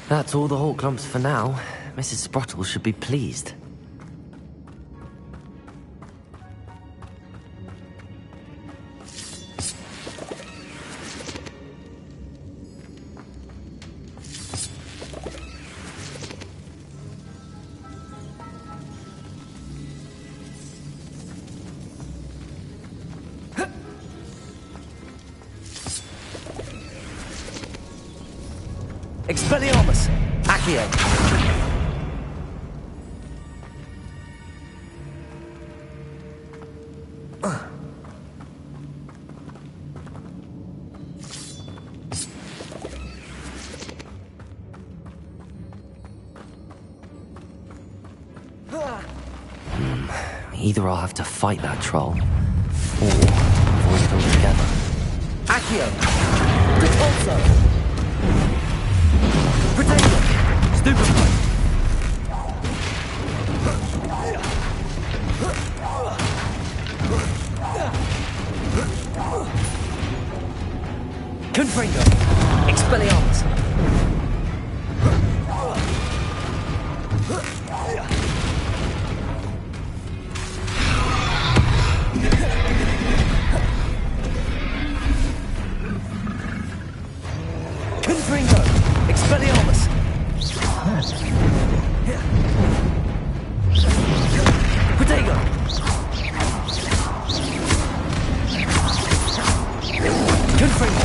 That's all the Hawk Lumps for now. Mrs. Sprottle should be pleased. Expelliarmus! Accio! Either I'll have to fight that troll, or avoid it altogether. Accio! Repulso! Potato! Stupefy! Confringo! Expelliarmus! Confringo! Expelliarmus! Potato! Confringo!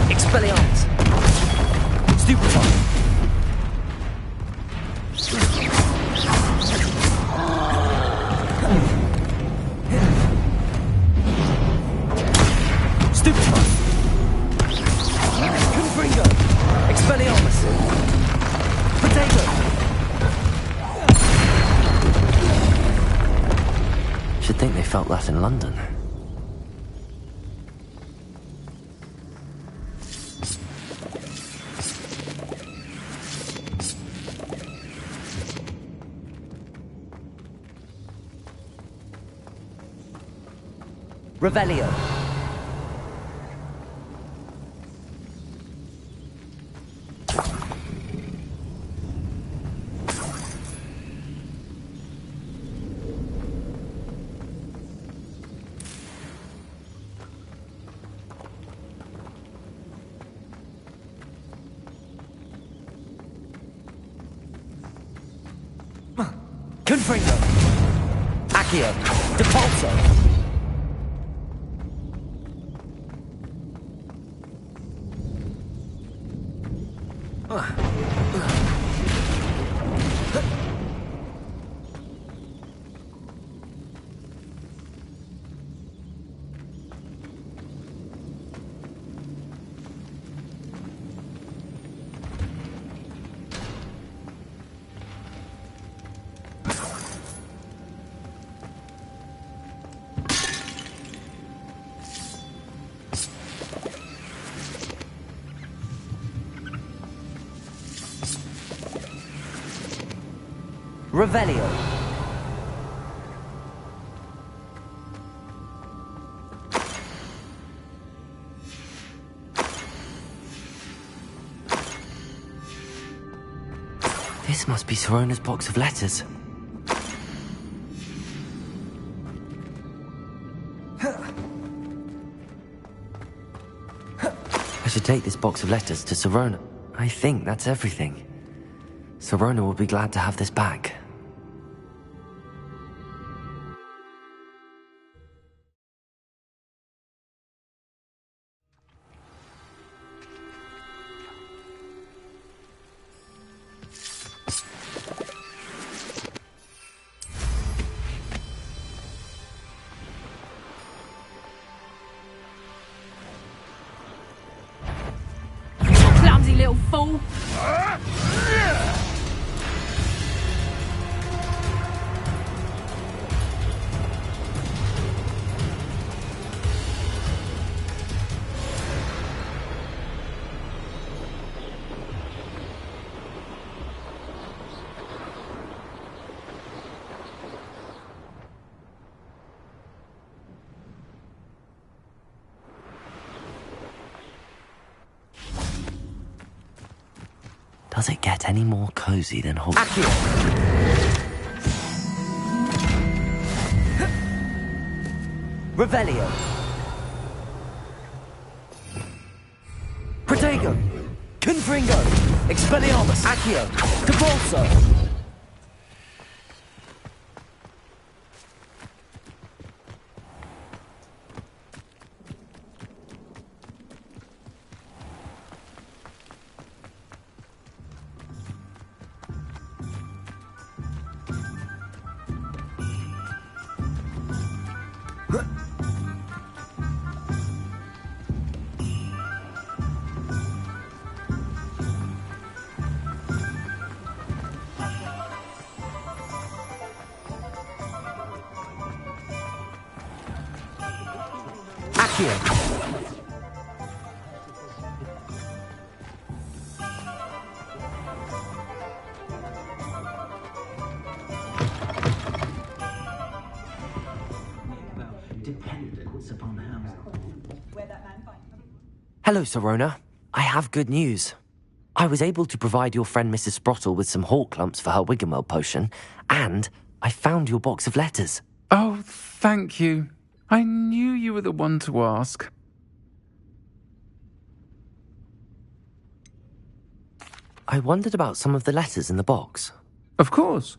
Expelliarmus! Stupefy! Stupefy! Confringo! Expelliarmus! Potato! Should think they felt that in London. Revelio. Confringo. Accio. Depulso. Revelio. This must be Sirona's box of letters. I should take this box of letters to Sirona. I think that's everything. Sirona will be glad to have this back. Clumsy little fool! Does it get any more cozy than Hogwarts? Accio. Revelio. Protego. Confringo. Expelliarmus. Accio. Depulso. Hello, Sirona. I have good news. I was able to provide your friend Mrs. Sprottle with some Hawk Clumps for her Wiggenweld potion, and I found your box of letters. Oh, thank you. I knew you were the one to ask. I wondered about some of the letters in the box. Of course.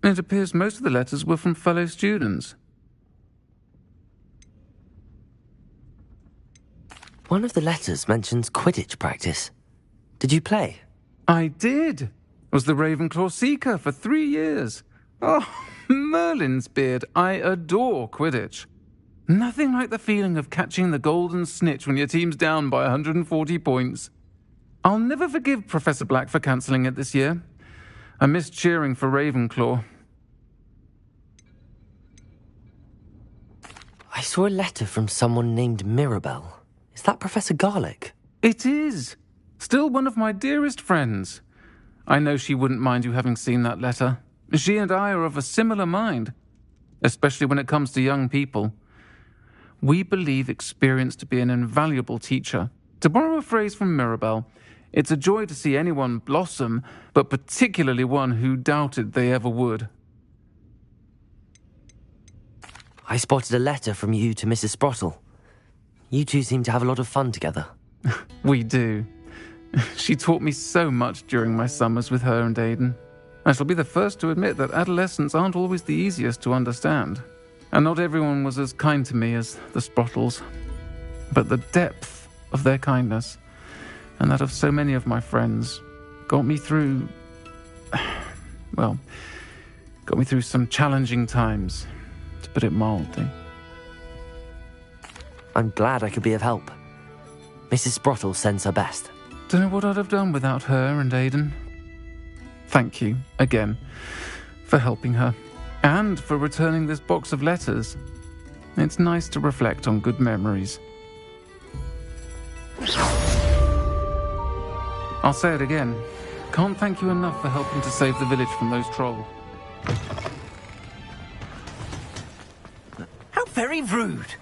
It appears most of the letters were from fellow students. One of the letters mentions Quidditch practice. Did you play? I did. Was the Ravenclaw Seeker for 3 years. Oh, Merlin's beard. I adore Quidditch. Nothing like the feeling of catching the golden snitch when your team's down by 140 points. I'll never forgive Professor Black for cancelling it this year. I missed cheering for Ravenclaw. I saw a letter from someone named Mirabelle. Is that Professor Garlick? It is. Still one of my dearest friends. I know she wouldn't mind you having seen that letter. She and I are of a similar mind, especially when it comes to young people. We believe experience to be an invaluable teacher. To borrow a phrase from Mirabelle, it's a joy to see anyone blossom, but particularly one who doubted they ever would. I spotted a letter from you to Mrs. Sprottle. You two seem to have a lot of fun together. We do. She taught me so much during my summers with her and Aiden. I shall be the first to admit that adolescents aren't always the easiest to understand. And not everyone was as kind to me as the Sprottles. But the depth of their kindness, and that of so many of my friends, got me through... well, got me through some challenging times, to put it mildly. I'm glad I could be of help. Mrs. Sprottle sends her best. Don't know what I'd have done without her and Aiden. Thank you, again, for helping her, and for returning this box of letters. It's nice to reflect on good memories. I'll say it again. Can't thank you enough for helping to save the village from those trolls. How very rude.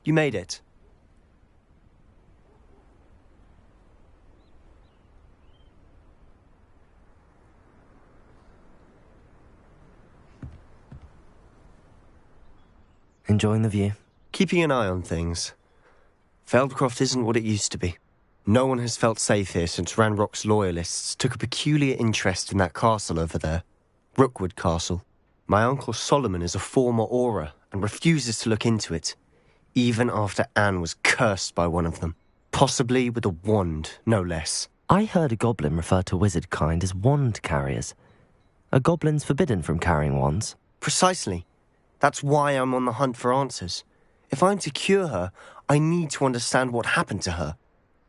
You made it. Enjoying the view? Keeping an eye on things. Feldcroft isn't what it used to be. No one has felt safe here since Ranrock's loyalists took a peculiar interest in that castle over there. Rookwood Castle. My uncle Solomon is a former Auror and refuses to look into it, even after Anne was cursed by one of them. Possibly with a wand, no less. I heard a goblin refer to wizard kind as wand carriers. Are goblins forbidden from carrying wands? Precisely. That's why I'm on the hunt for answers. If I'm to cure her, I need to understand what happened to her.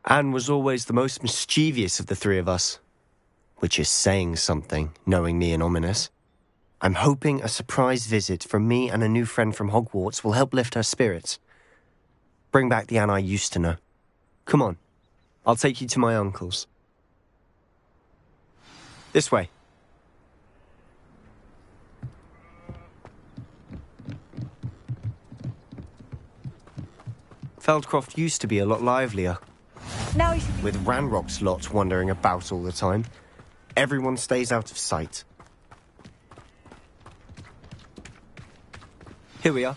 Anne was always the most mischievous of the three of us. Which is saying something, knowing me and ominous. I'm hoping a surprise visit from me and a new friend from Hogwarts will help lift her spirits. Bring back the Anne I used to know. Come on, I'll take you to my uncle's. This way. Feldcroft used to be a lot livelier. Now you should be... With Ranrock's lot wandering about all the time. Everyone stays out of sight. Here we are.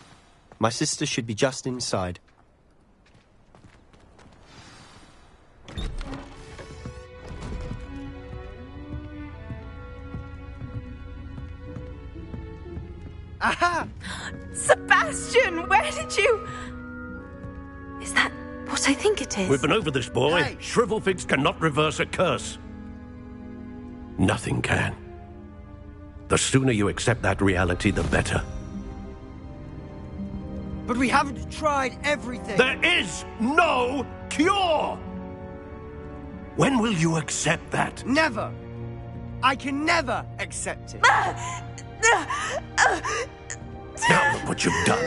My sister should be just inside. Aha! Sebastian, where did you... Is that what I think it is? We've been over this, boy. Hey. Shrivelfigs cannot reverse a curse. Nothing can. The sooner you accept that reality, the better. But we haven't tried everything. There is no cure! When will you accept that? Never. I can never accept it. Now look what you've done.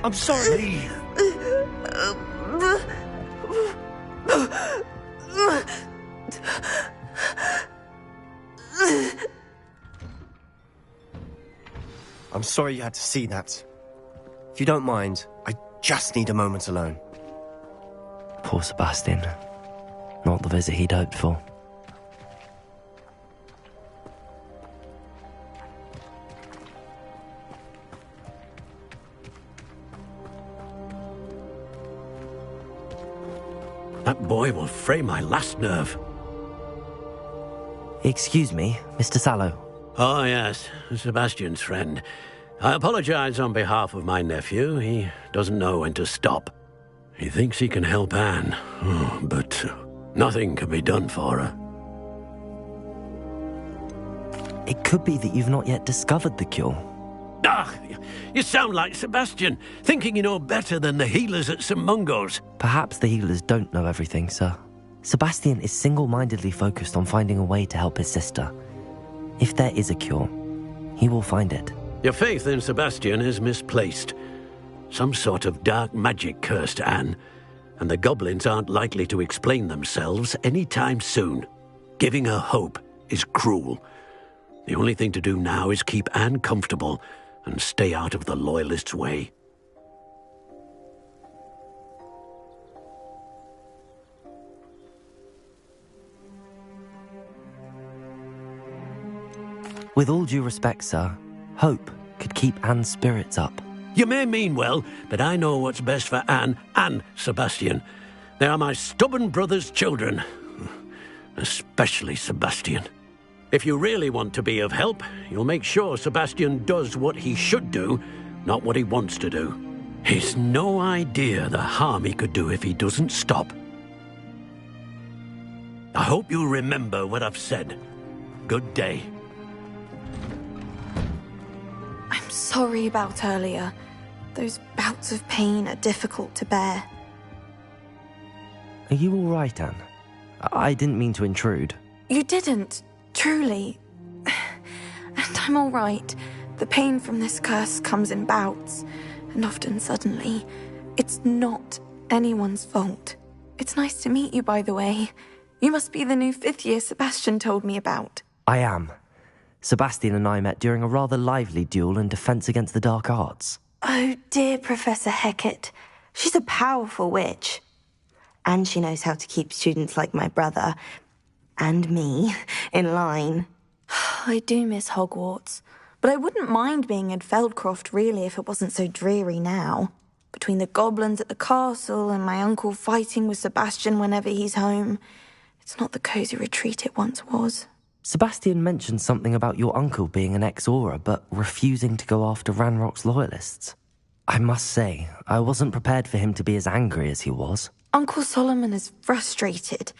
I'm sorry. Leave. I'm sorry you had to see that. If you don't mind, I just need a moment alone. Poor Sebastian. Not the visit he'd hoped for. That boy will fray my last nerve. Excuse me, Mr. Sallow. Oh, yes, Sebastian's friend. I apologize on behalf of my nephew. He doesn't know when to stop. He thinks he can help Anne, but nothing can be done for her. It could be that you've not yet discovered the cure. Ah, you sound like Sebastian, thinking you know better than the healers at St. Mungo's. Perhaps the healers don't know everything, sir. Sebastian is single-mindedly focused on finding a way to help his sister. If there is a cure, he will find it. Your faith in Sebastian is misplaced. Some sort of dark magic cursed Anne, and the goblins aren't likely to explain themselves anytime soon. Giving her hope is cruel. The only thing to do now is keep Anne comfortable and stay out of the Loyalists' way. With all due respect, sir, hope could keep Anne's spirits up. You may mean well, but I know what's best for Anne and Sebastian. They are my stubborn brother's children. Especially Sebastian. If you really want to be of help, you'll make sure Sebastian does what he should do, not what he wants to do. He's no idea the harm he could do if he doesn't stop. I hope you'll remember what I've said. Good day. I'm sorry about earlier. Those bouts of pain are difficult to bear. Are you all right, Anne? I didn't mean to intrude. You didn't, truly. And I'm all right. The pain from this curse comes in bouts, and often suddenly. It's not anyone's fault. It's nice to meet you, by the way. You must be the new 5th year Sebastian told me about. I am. Sebastian and I met during a rather lively duel in defense against the dark arts. Oh dear, Professor Hecat. She's a powerful witch. And she knows how to keep students like my brother, and me, in line. I do miss Hogwarts, but I wouldn't mind being in Feldcroft, really, if it wasn't so dreary now. Between the goblins at the castle and my uncle fighting with Sebastian whenever he's home, it's not the cosy retreat it once was. Sebastian mentioned something about your uncle being an ex-Auror, but refusing to go after Ranrock's loyalists. I must say, I wasn't prepared for him to be as angry as he was. Uncle Solomon is frustrated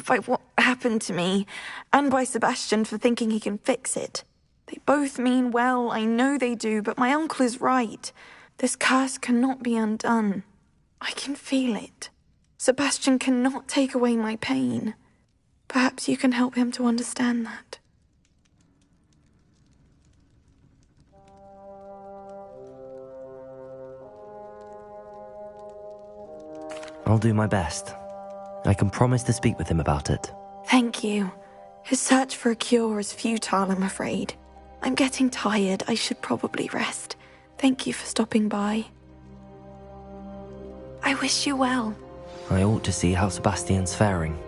by what happened to me, and by Sebastian for thinking he can fix it. They both mean well, I know they do, but my uncle is right. This curse cannot be undone. I can feel it. Sebastian cannot take away my pain. Perhaps you can help him to understand that. I'll do my best. I can promise to speak with him about it. Thank you. His search for a cure is futile, I'm afraid. I'm getting tired. I should probably rest. Thank you for stopping by. I wish you well. I ought to see how Sebastian's faring.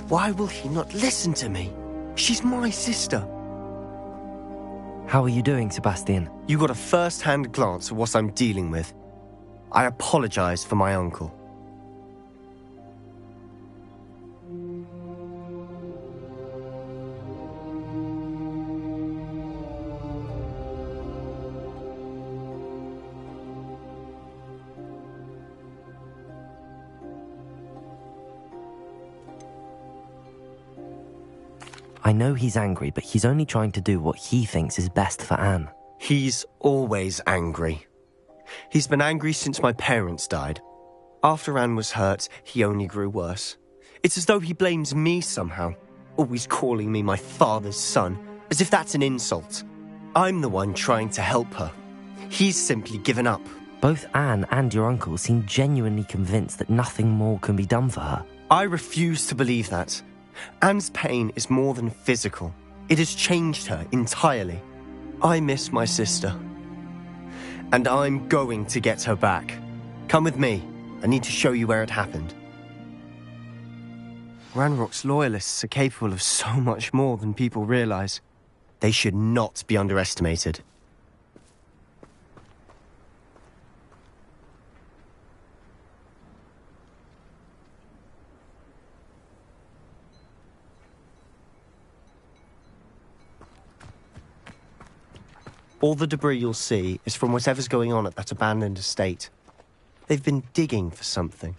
Why will he not listen to me? She's my sister. How are you doing, Sebastian? You got a first-hand glance at what I'm dealing with. I apologize for my uncle. I know he's angry, but he's only trying to do what he thinks is best for Anne. He's always angry. He's been angry since my parents died. After Anne was hurt, he only grew worse. It's as though he blames me somehow, always calling me my father's son, as if that's an insult. I'm the one trying to help her. He's simply given up. Both Anne and your uncle seem genuinely convinced that nothing more can be done for her. I refuse to believe that. Anne's pain is more than physical. It has changed her entirely. I miss my sister. And I'm going to get her back. Come with me. I need to show you where it happened. Ranrock's loyalists are capable of so much more than people realize. They should not be underestimated. All the debris you'll see is from whatever's going on at that abandoned estate. They've been digging for something.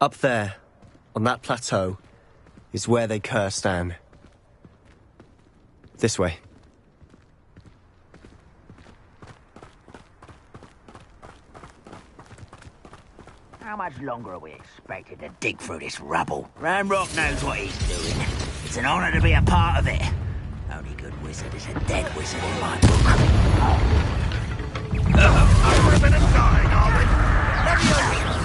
Up there, on that plateau, is where they cursed Anne. This way. How much longer are we expected to dig through this rubble? Ranrock knows what he's doing. It's an honor to be a part of it. Only good wizard is a dead wizard in my book. I would have been dying already. Let me over.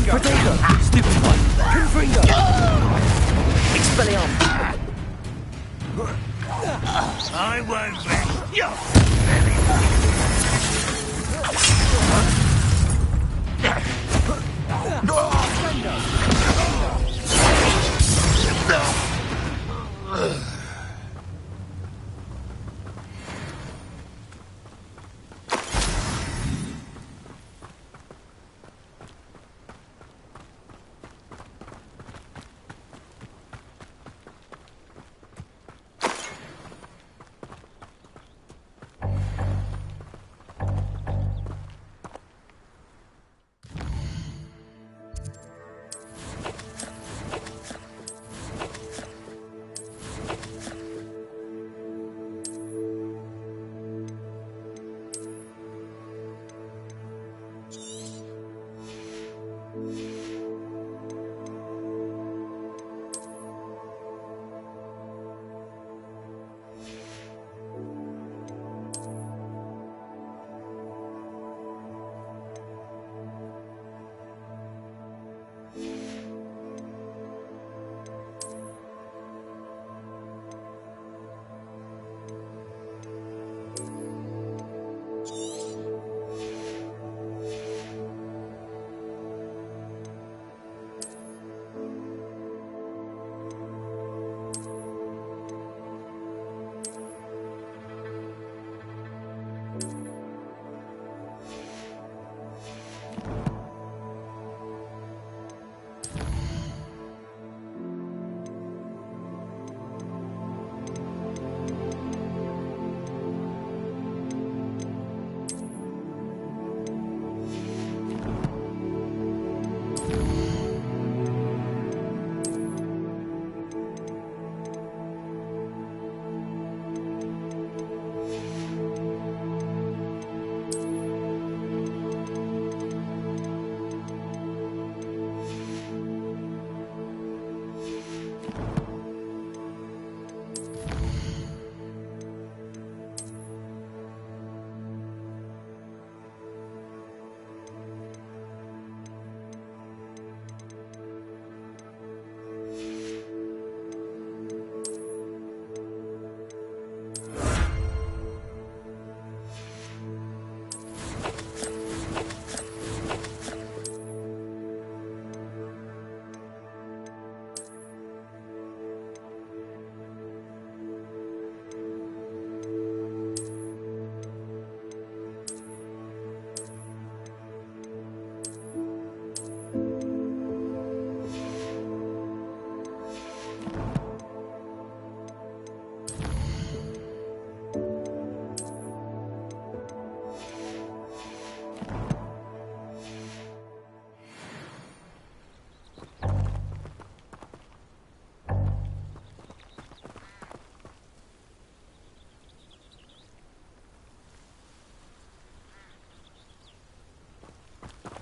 Protego! Stupid one! Confringo! Expelliarmus! I won't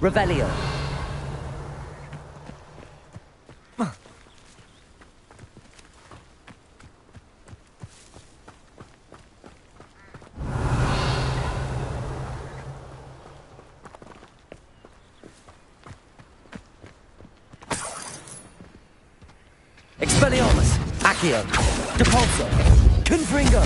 Revelio. Expelliarmus. Accio. Depulso. Confringo.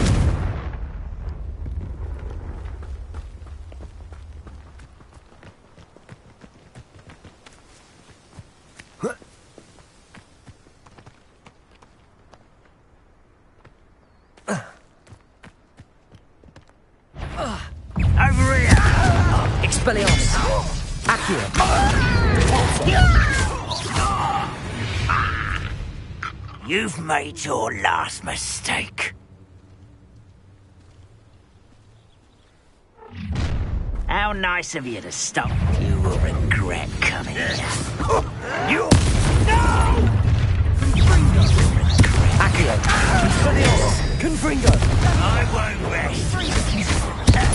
Over here! Expelliarmus. Accio. You've made your last mistake. How nice of you to stop. You will regret coming here. You... No! Accio. Expelliarmus. Confringo. I won't rest. Dead.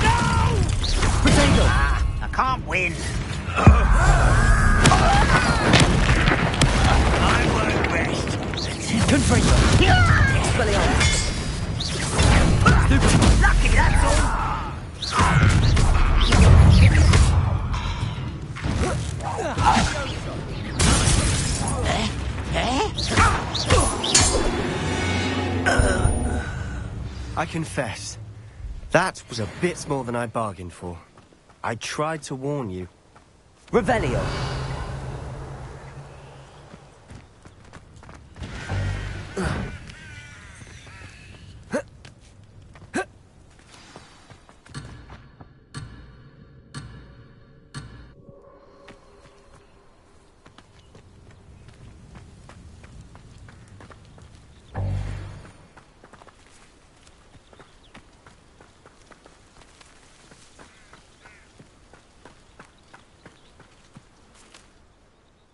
No! Potato. I can't win. I won't rest. Confringo. Expelliarmus. Lucky, that's all. I confess, that was a bit more than I bargained for. I tried to warn you. Revelio.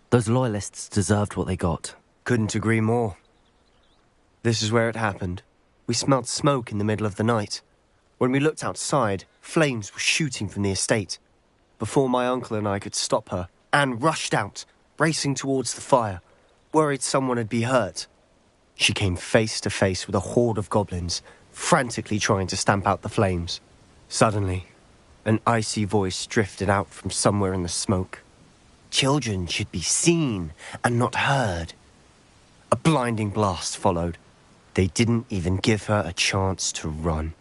Those loyalists deserved what they got. Couldn't agree more. This is where it happened. We smelled smoke in the middle of the night. When we looked outside, flames were shooting from the estate. Before my uncle and I could stop her, Anne rushed out, racing towards the fire, worried someone had been hurt. She came face to face with a horde of goblins, frantically trying to stamp out the flames. Suddenly, an icy voice drifted out from somewhere in the smoke. Children should be seen and not heard. A blinding blast followed. They didn't even give her a chance to run.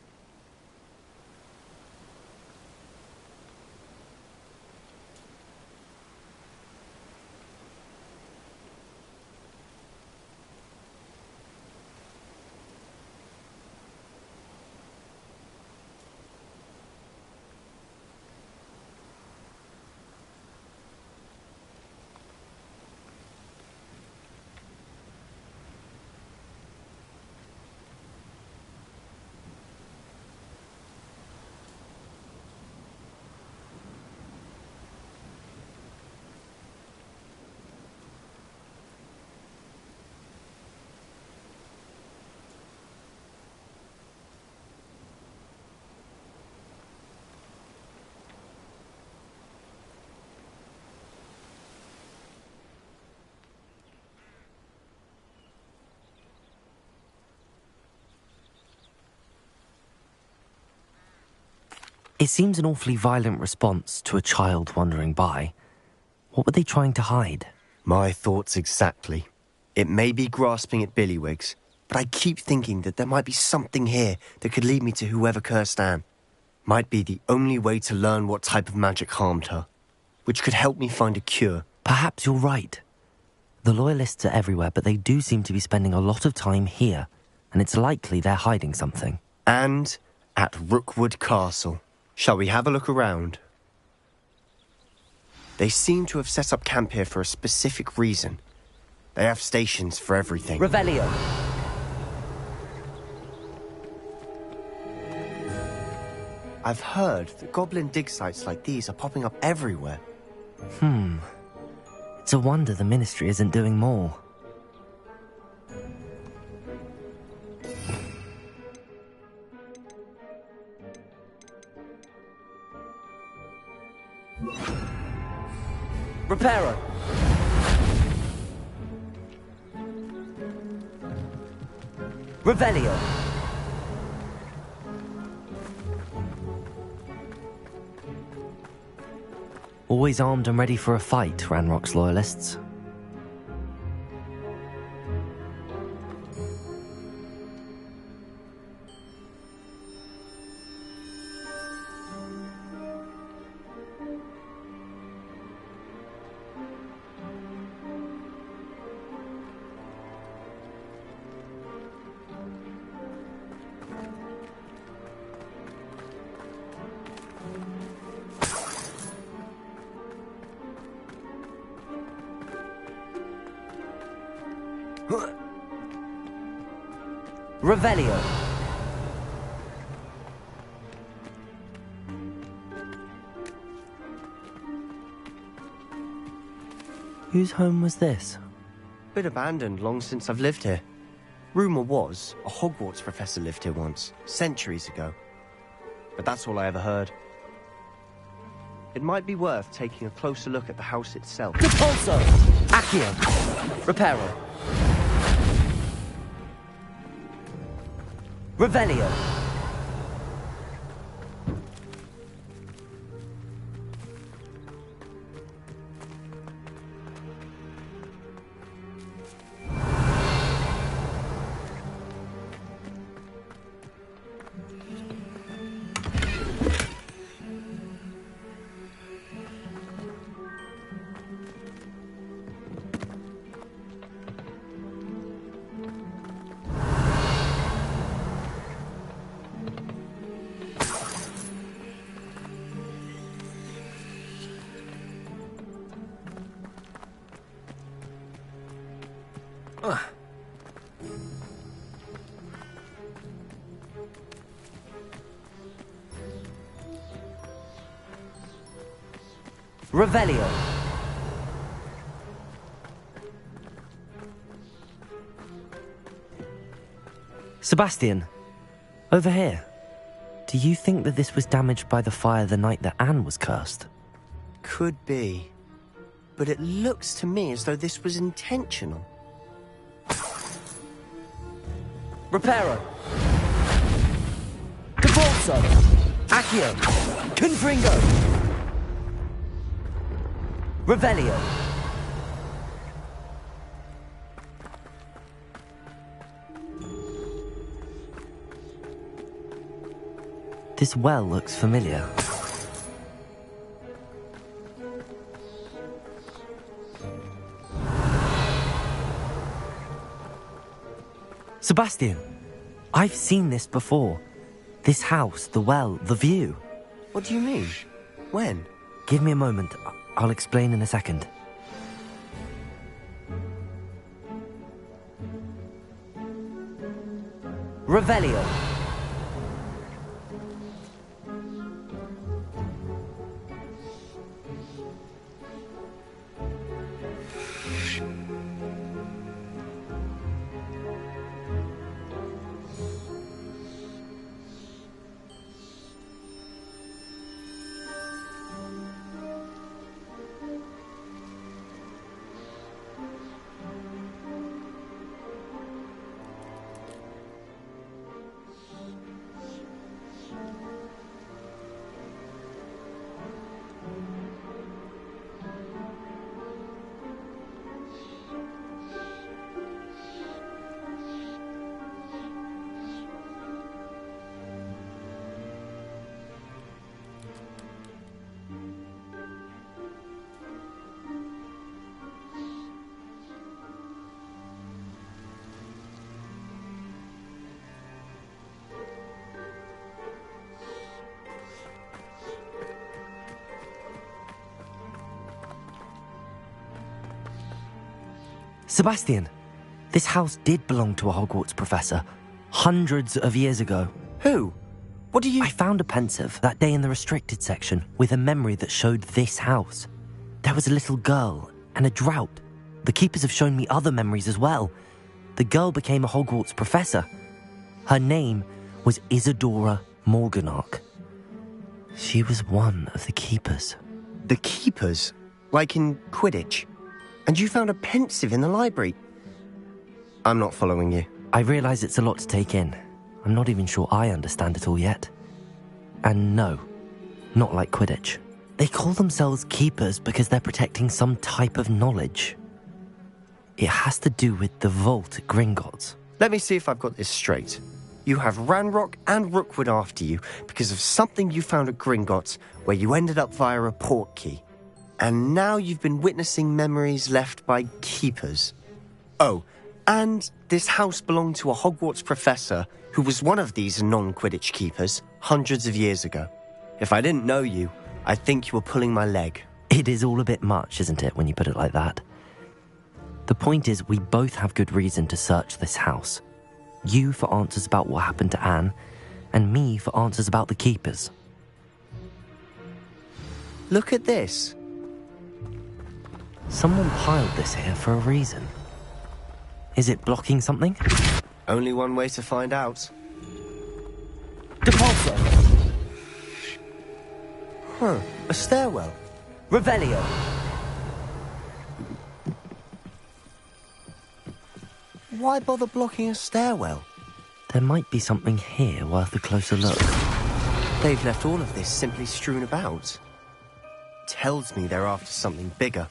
It seems an awfully violent response to a child wandering by. What were they trying to hide? My thoughts exactly. It may be grasping at Billywigs, but I keep thinking that there might be something here that could lead me to whoever cursed Anne. Might be the only way to learn what type of magic harmed her, which could help me find a cure. Perhaps you're right. The Loyalists are everywhere, but they do seem to be spending a lot of time here, and it's likely they're hiding something. And at Rookwood Castle. Shall we have a look around? They seem to have set up camp here for a specific reason. They have stations for everything. Revelio. I've heard that goblin dig sites like these are popping up everywhere. It's a wonder the Ministry isn't doing more. Reparo! Revelio! Always armed and ready for a fight, Ranrock's loyalists. Revelio. Whose home was this? Been abandoned long since I've lived here. Rumour was a Hogwarts professor lived here once, centuries ago. But that's all I ever heard. It might be worth taking a closer look at the house itself. Repulso! Accio! Reparo! Revelio! Revelio. Sebastian, over here. Do you think that this was damaged by the fire the night that Anne was cursed? Could be. But it looks to me as though this was intentional. Reparo. Devolso. Accio. Confringo. Revelio. This well looks familiar. Sebastian, I've seen this before. This house, the well, the view. What do you mean? When? Give me a moment. I'll explain in a second. Revelio. Sebastian, this house did belong to a Hogwarts professor, hundreds of years ago. Who? What do you... I found a pensive that day in the restricted section with a memory that showed this house. There was a little girl and a drought. The keepers have shown me other memories as well. The girl became a Hogwarts professor. Her name was Isadora Morganach. She was one of the keepers. The keepers? Like in Quidditch. And you found a pensive in the library. I'm not following you. I realise it's a lot to take in. I'm not even sure I understand it all yet. And no, not like Quidditch. They call themselves keepers because they're protecting some type of knowledge. It has to do with the vault at Gringotts. Let me see if I've got this straight. You have Ranrock and Rookwood after you because of something you found at Gringotts where you ended up via a portkey. And now you've been witnessing memories left by keepers. Oh, and this house belonged to a Hogwarts professor who was one of these non-Quidditch keepers hundreds of years ago. If I didn't know you, I think you were pulling my leg. It is all a bit much, isn't it, when you put it like that? The point is, we both have good reason to search this house. You for answers about what happened to Anne, and me for answers about the keepers. Look at this. Someone piled this here for a reason. Is it blocking something? Only one way to find out. Depulso! Huh, a stairwell. Revelio! Why bother blocking a stairwell? There might be something here worth a closer look. They've left all of this simply strewn about. Tells me they're after something bigger.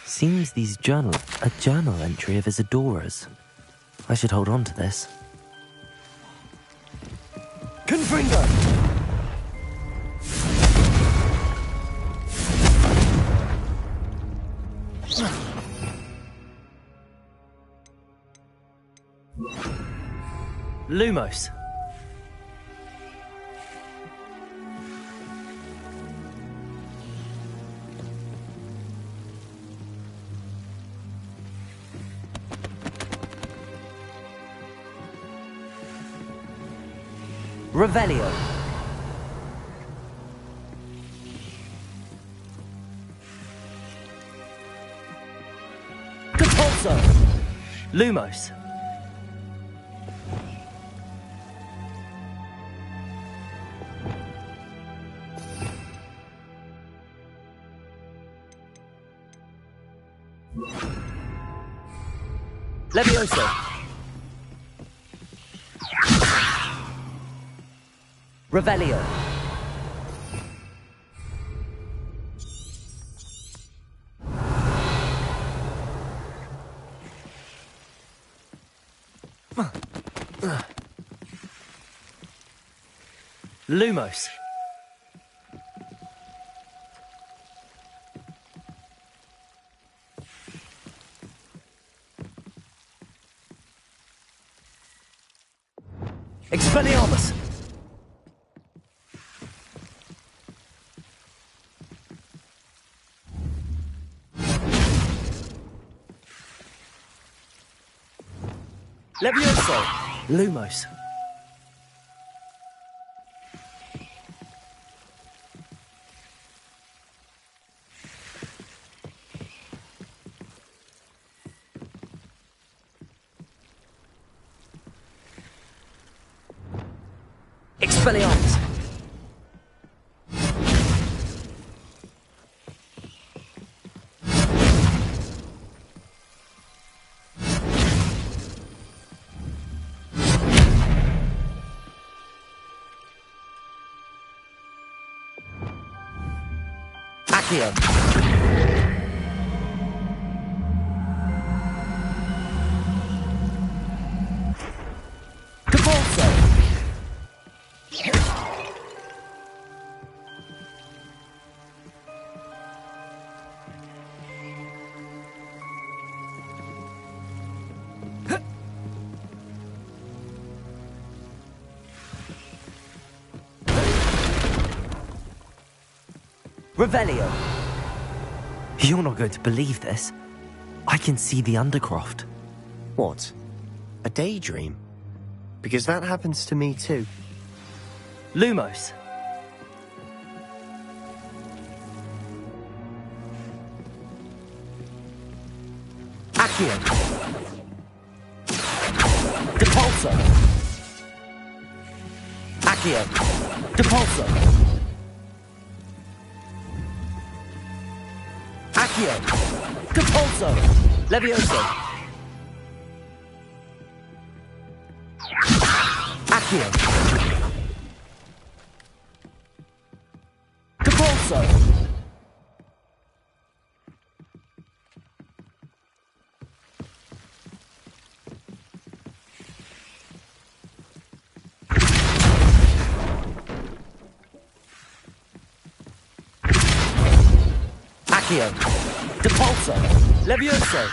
Seems a journal entry of Isadora's. I should hold on to this. Confringo! Lumos. Revelio. Depulso. Lumos. Levioso. Revelio. Lumos. Expelliarmus. Levioso. Lumos. Expelliarmus. Accio. Depulso. Revelio. You're not going to believe this. I can see the Undercroft. What? A daydream? Because that happens to me too. Lumos. Accio. Depulso. Accio. Depulso. Accio! Compulso! Levioso! Accio! Compulso! Accio! Compulso! Levioso!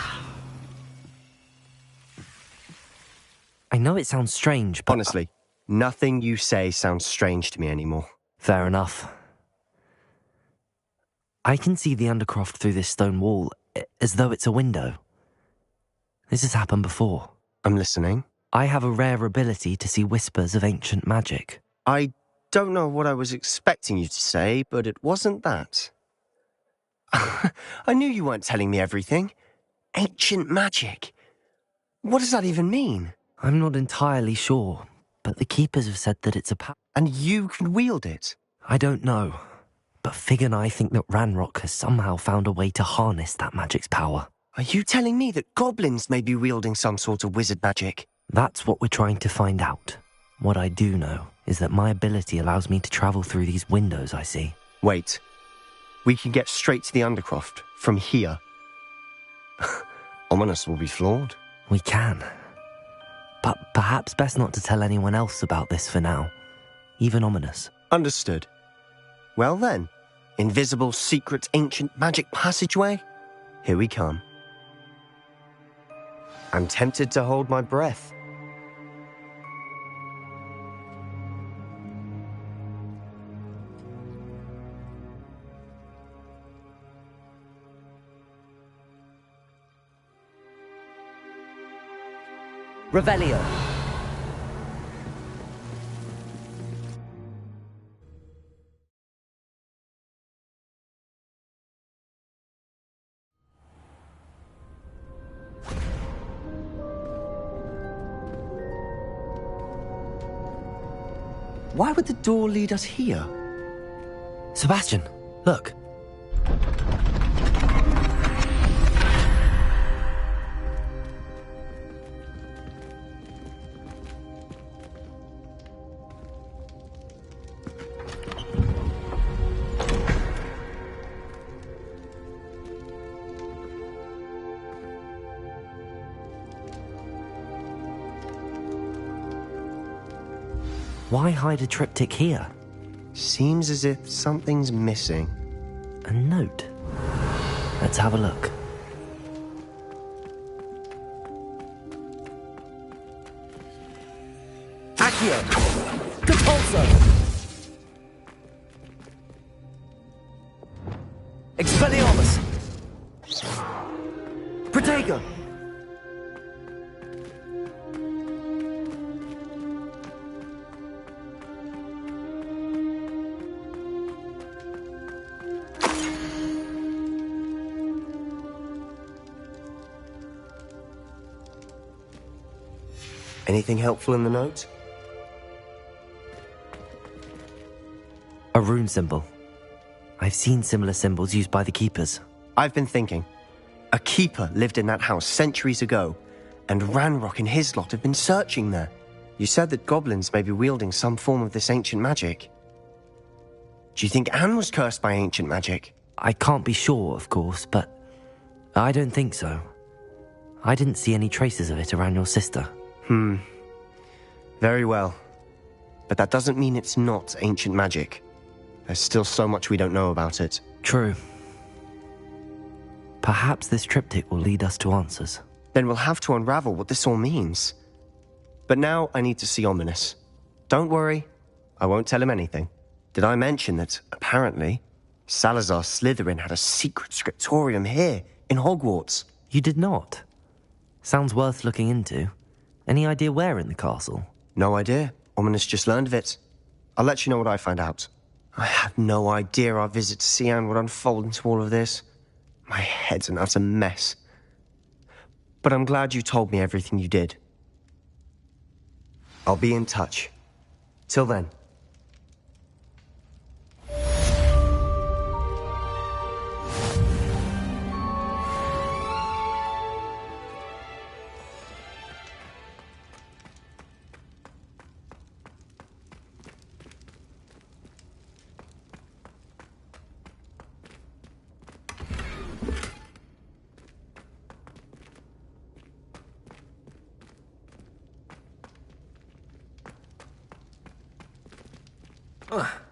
I know it sounds strange, but... Honestly, nothing you say sounds strange to me anymore. Fair enough. I can see the Undercroft through this stone wall, as though it's a window. This has happened before. I'm listening. I have a rare ability to see whispers of ancient magic. I don't know what I was expecting you to say, but it wasn't that. I knew you weren't telling me everything. Ancient magic. What does that even mean? I'm not entirely sure, but the Keepers have said that it's a power. And you can wield it? I don't know, but Fig and I think that Ranrock has somehow found a way to harness that magic's power. Are you telling me that goblins may be wielding some sort of wizard magic? That's what we're trying to find out. What I do know is that my ability allows me to travel through these windows I see. Wait. We can get straight to the Undercroft from here. Ominous will be floored. We can. But perhaps best not to tell anyone else about this for now. Even Ominous. Understood. Well then, invisible, secret, ancient magic passageway? Here we come. I'm tempted to hold my breath. Revelio. Why would the door lead us here? Sebastian, look. Why hide a triptych here? Seems as if something's missing. A note. Let's have a look. Accio! Compulso! Expelliarmus! Protego! Anything helpful in the note? A rune symbol. I've seen similar symbols used by the Keepers. I've been thinking. A keeper lived in that house centuries ago, and Ranrock and his lot have been searching there. You said that goblins may be wielding some form of this ancient magic. Do you think Anne was cursed by ancient magic? I can't be sure, of course, but I don't think so. I didn't see any traces of it around your sister. Very well. But that doesn't mean it's not ancient magic. There's still so much we don't know about it. True. Perhaps this triptych will lead us to answers. Then we'll have to unravel what this all means. But now I need to see Ominous. Don't worry, I won't tell him anything. Did I mention that, apparently, Salazar Slytherin had a secret scriptorium here, in Hogwarts? You did not? Sounds worth looking into. Any idea where in the castle? No idea. Ominous just learned of it. I'll let you know what I find out. I had no idea our visit to Cian would unfold into all of this. My head's an utter mess. But I'm glad you told me everything you did. I'll be in touch. Till then. Ugh.